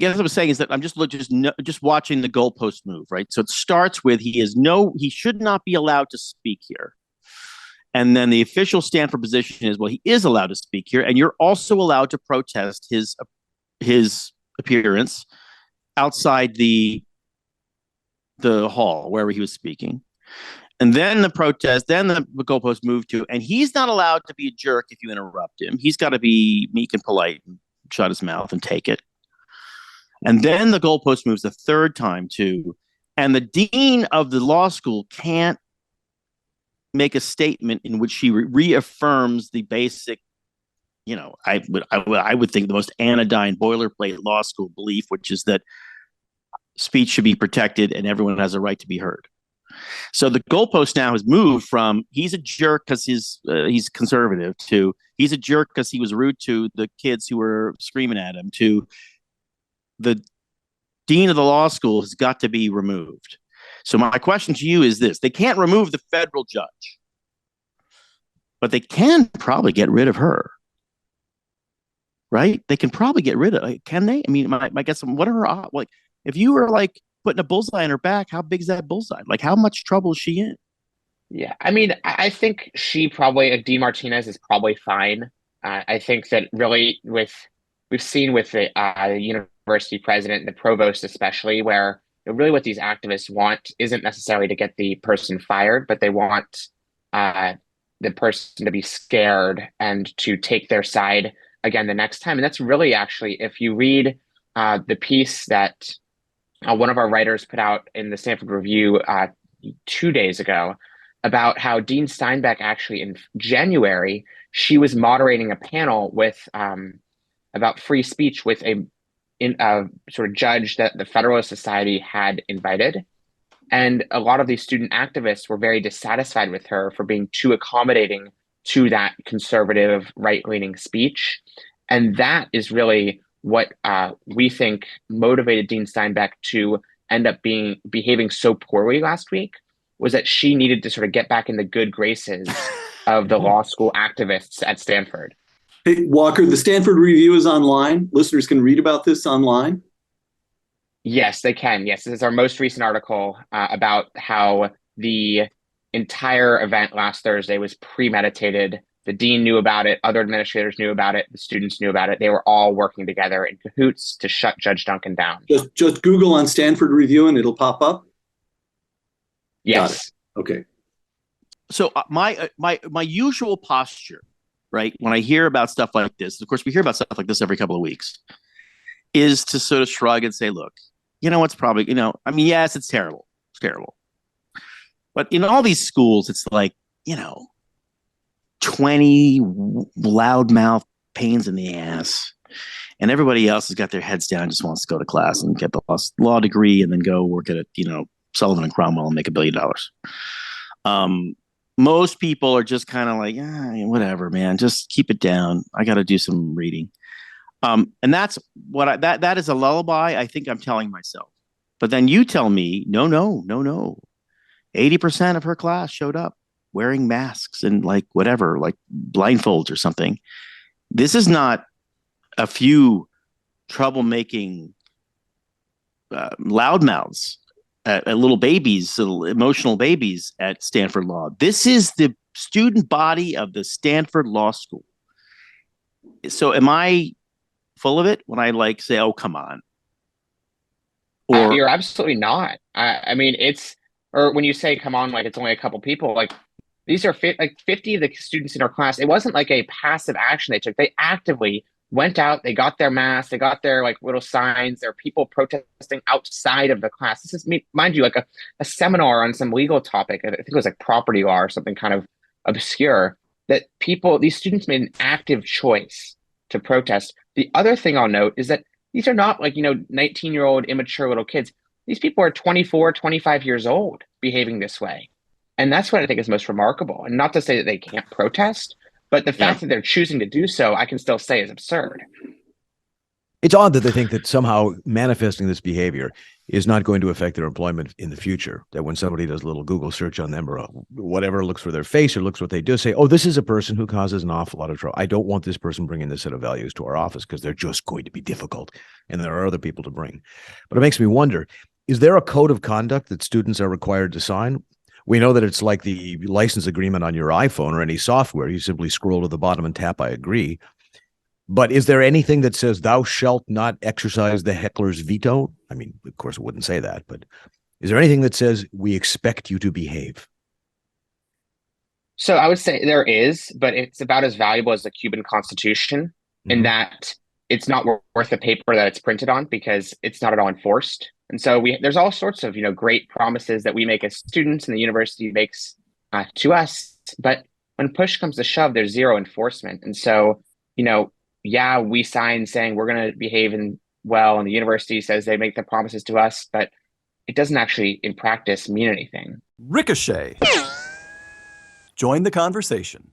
Yeah, what I'm saying is that I'm just watching the goalpost move, right? So it starts with he should not be allowed to speak here, and then the official Stanford position is, well, he is allowed to speak here, and you're also allowed to protest his appearance outside the hall wherever he was speaking. And then the goalpost moved to, and he's not allowed to be a jerk if you interrupt him. He's got to be meek and polite and shut his mouth and take it. And then the goalpost moves a third time too. And the dean of the law school can't make a statement in which she reaffirms the basic, I would think the most anodyne boilerplate law school belief, which is that speech should be protected and everyone has a right to be heard. So the goalpost now has moved from he's a jerk because he's conservative to he's a jerk because he was rude to the kids who were screaming at him to the dean of the law school has got to be removed. So my question to you is this: they can't remove the federal judge, but they can probably get rid of her, right? They can probably get rid of. Can they? I mean, my guess. What are her like? If you were like putting a bullseye on her back, how big is that bullseye? Like, how much trouble is she in? Yeah, I mean, I think she probably, D. Martinez is probably fine. I think that really we've seen with the university president, the provost especially, where really what these activists want isn't necessarily to get the person fired, but they want uh, the person to be scared and to take their side again the next time. And that's really actually, if you read the piece that one of our writers put out in the Stanford Review 2 days ago about how Dean Steinbeck actually in January, she was moderating a panel with about free speech with a sort of judge that the Federalist Society had invited. And a lot of these student activists were very dissatisfied with her for being too accommodating to that conservative right-leaning speech. And that is really what we think motivated Dean Steinbeck to end up behaving so poorly last week was that she needed to sort of get back in the good graces of the law school activists at Stanford. Hey, Walker, the Stanford Review is online. Listeners can read about this online. Yes, they can. Yes, this is our most recent article about how the entire event last Thursday was premeditated. The dean knew about it, other administrators knew about it, the students knew about it. They were all working together in cahoots to shut Judge Duncan down. Just Google on Stanford Review and it'll pop up. Got it. Yes. Okay. So my usual posture, right, when I hear about stuff like this, of course, we hear about stuff like this every couple of weeks, is to sort of shrug and say, look, it's probably, I mean, yes, it's terrible. It's terrible. But in all these schools, it's like, 20 loudmouth pains in the ass. And everybody else has got their heads down, just wants to go to class and get the law degree and then go work at Sullivan and Cromwell and make $1 billion. Most people are just kind of like, whatever, man, just keep it down. I got to do some reading. And that's what that is a lullaby I think I'm telling myself. But then you tell me, no. 80% of her class showed up wearing masks and like blindfolds or something. This is not a few troublemaking loudmouths at little babies, little emotional babies at Stanford Law. This is the student body of the Stanford Law School. So am I full of it when I say, oh, come on? Or you're absolutely not. I mean, or when you say, come on, like it's only a couple people, like these are 50 of the students in our class. It wasn't like a passive action they took. They actively went out, they got their masks, they got their little signs. There are people protesting outside of the class. This is, mind you, like a seminar on some legal topic. I think it was like property law or something kind of obscure that these students made an active choice to protest. The other thing I'll note is that these are not 19-year-old immature little kids. These people are 24, 25 years old behaving this way. And that's what I think is most remarkable. And not to say that they can't protest, but the fact that they're choosing to do so, I can still say is absurd. It's odd that they think that somehow manifesting this behavior is not going to affect their employment in the future. That when somebody does a little Google search on them or whatever, looks for their face or looks what they do, say, oh, this is a person who causes an awful lot of trouble. I don't want this person bringing this set of values to our office because they're just going to be difficult and there are other people to bring. But it makes me wonder, is there a code of conduct that students are required to sign? We know that it's like the license agreement on your iPhone or any software. You simply scroll to the bottom and tap, I agree. But is there anything that says thou shalt not exercise the heckler's veto? I mean, of course, it wouldn't say that, but is there anything that says we expect you to behave? So I would say there is, but it's about as valuable as the Cuban Constitution in that it's not worth the paper that it's printed on because it's not at all enforced. And so there's all sorts of, great promises that we make as students and the university makes to us. But when push comes to shove, there's zero enforcement. And so, yeah, we sign saying we're going to behave well, and the university says they make the promises to us, but it doesn't actually in practice mean anything. Ricochet. Join the conversation.